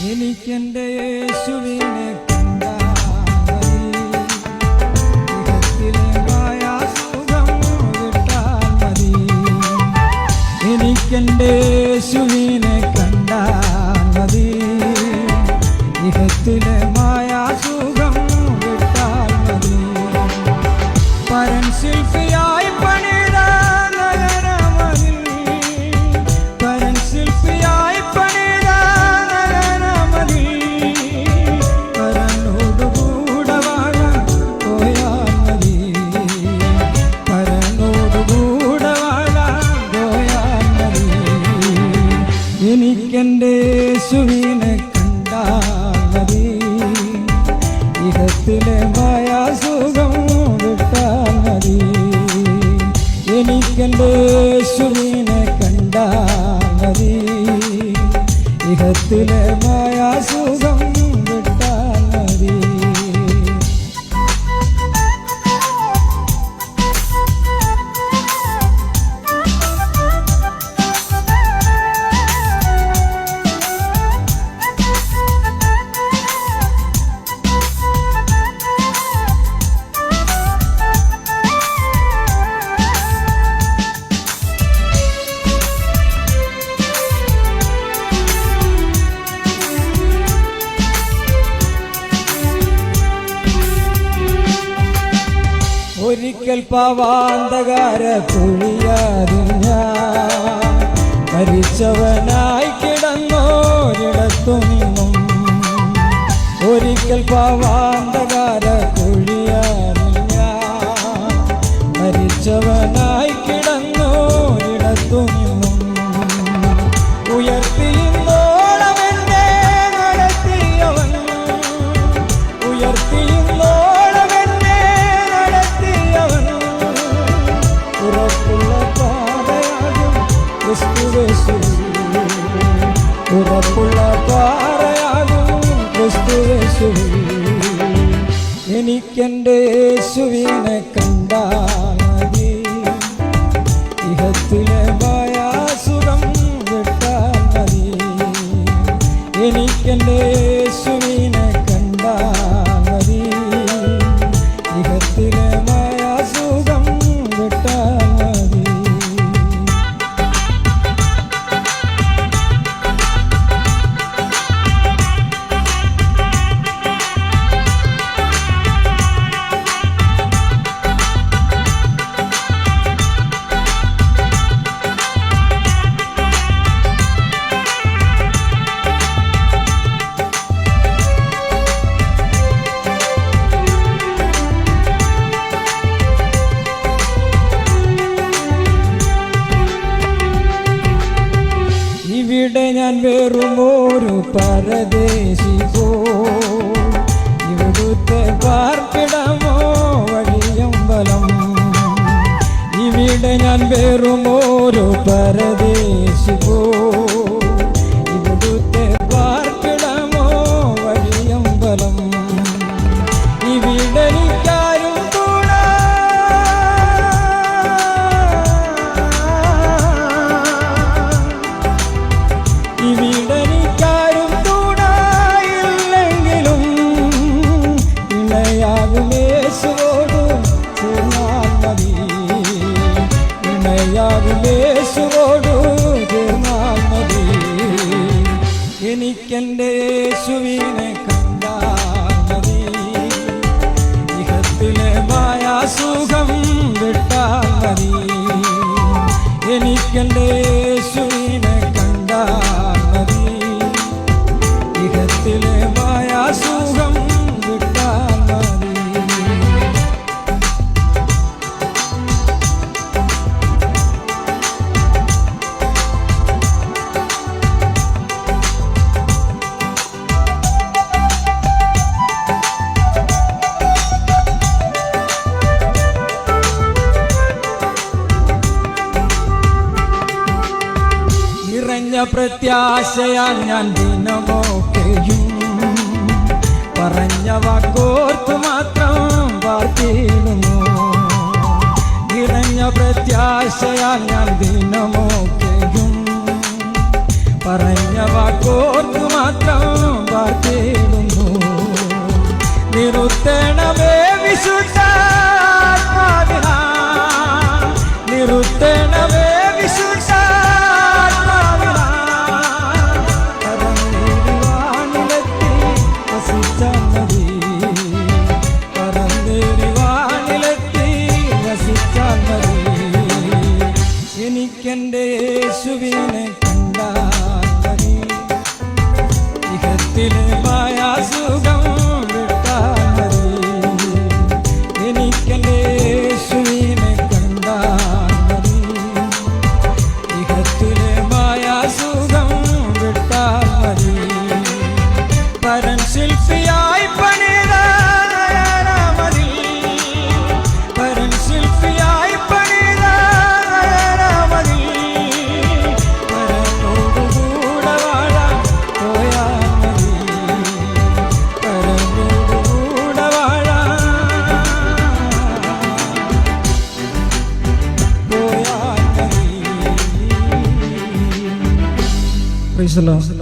എനിക്കെൻ്റെ യേശുവിനെ കണ്ടാൽ ഇഹത്തിലേമായ സുഖം കിട്ടാൽ മതി. എനിക്കെൻ്റെ യേശുവിനെ കണ്ടാൽ മതി, ഇഹത്തിലേമായ സുഖം കിട്ടാൽ മതി. പരൻ ശില്പിയായി പണിത നഗരമതിൽ, പരൻ ശില്പിയായി പണിത നഗരമതിൽ, പരനോടുകൂടെ വാഴാൻ പോയാൽ മതി, പരനോടുകൂടെ വാഴാൻ പോയാൽ മതി. എനിക്കെൻ്റെ യേശുവിനെ കണ്ടാൽ മതി, ഇഹത്തിലെ മായാസുഖം വിട്ടാൽ മതി. എനിക്കെൻ്റെ യേശുവിനെ കണ്ടാൽ മതി, ഇഹത്തിലെ മായാസുഖം വിട്ടാൽ മതി. ഒരിക്കൽ പാവാന്തകാര കുഴിയാതിൽ ഞാൻ മരിച്ചവനായി കിടന്നോരിടത്തു നിന്നും, ഒരിക്കൽ പാവാന്തകാര കുഴിയാതിൽ ഞാൻ മരിച്ചവനായി കിടന്നോരിടത്തു നിന്നും ഉയർത്തിയിന്നോളം എന്നെ നടത്തിയവൻ, ഉയർത്തിയിന്നോളം എന്നെ നടത്തിയവൻ, ഉറപ്പുള്ള പാറയാകും ക്രിസ്തുയേശു, ഉറപ്പുള്ള പാറയാകും ക്രിസ്തുയേശു. എനിക്കെൻ്റെ യേശുവിനെ കണ്ടാൽ മതി, ഇഹത്തിലെ മായാസുഖം വിട്ടാൽ മതി. എനിക്കെൻ്റെ യേശുവിനെ കണ്ടാൽ മതി, ഇഹത്തിലെ മായാസുഖം വിട്ടാൽ മതി. ഇവിടെ ഞാൻ വെറുമൊരു പരദേശി പോ, ഇവിടുത്തെ പാർപ്പിടമോ വഴിയമ്പലം. ഇവിടെ ഞാൻ വെറുമൊരു പരദേശി പോ, ഇവിടുത്തെ പാർപ്പിടമോ വഴിയമ്പലം. ഇവിടെ എനിക്കാരും കൂടാ, ഇവിടെനിക്കാരും കൂടായില്ലെങ്കിലും ഇണയാകും യേശുവോടു ചേർന്നാൽ മതി, ഇണയാകും യേശുവോടു ചേർന്നാൽ മതി. എനിക്കെൻ്റെ യേശുവിനെ കണ്ടാൽ മതി, ഇഹത്തിലെ മായാസുഖം വിട്ടാൽ മതി. എനിക്കെൻ്റെ യേശുവിനെ കണ്ടാൽ മതി, ഇഹത്തിലെ മായാസുഖം വിട്ടാൽ മതി. നിറഞ്ഞ പ്രത്യാശയാൽ ഞാൻ ദിനമൊക്കെയും പറഞ്ഞ വാക്കോർത്തു മാത്രം പാർത്തിടുന്നു. നിറഞ്ഞ പ്രത്യാശയാൽ ഞാൻ ദിനമൊക്കെയും പറഞ്ഞ വാക്കോർത്തു മാത്രം ഇഹത്തിലെ മായാസുഖം വിട്ടാൽ മതി. എനിക്കെൻ്റെ യേശുവിനെ കണ്ടാൽ മതി. ഇഹത്തിലെ മായാസുഖം വിട്ടാൽ മതി. പരൻ ശില്പിയായി പണിത നയനമതിൽ, പരൻ ശില്പിയായി പണിത നയനമതിൽ, പരനോടുകൂടെ വാഴാൻ പോയാൽ മതി. പരനോടുകൂടെ വാഴാൻ പോയാൽ മതി. Praise the Lord.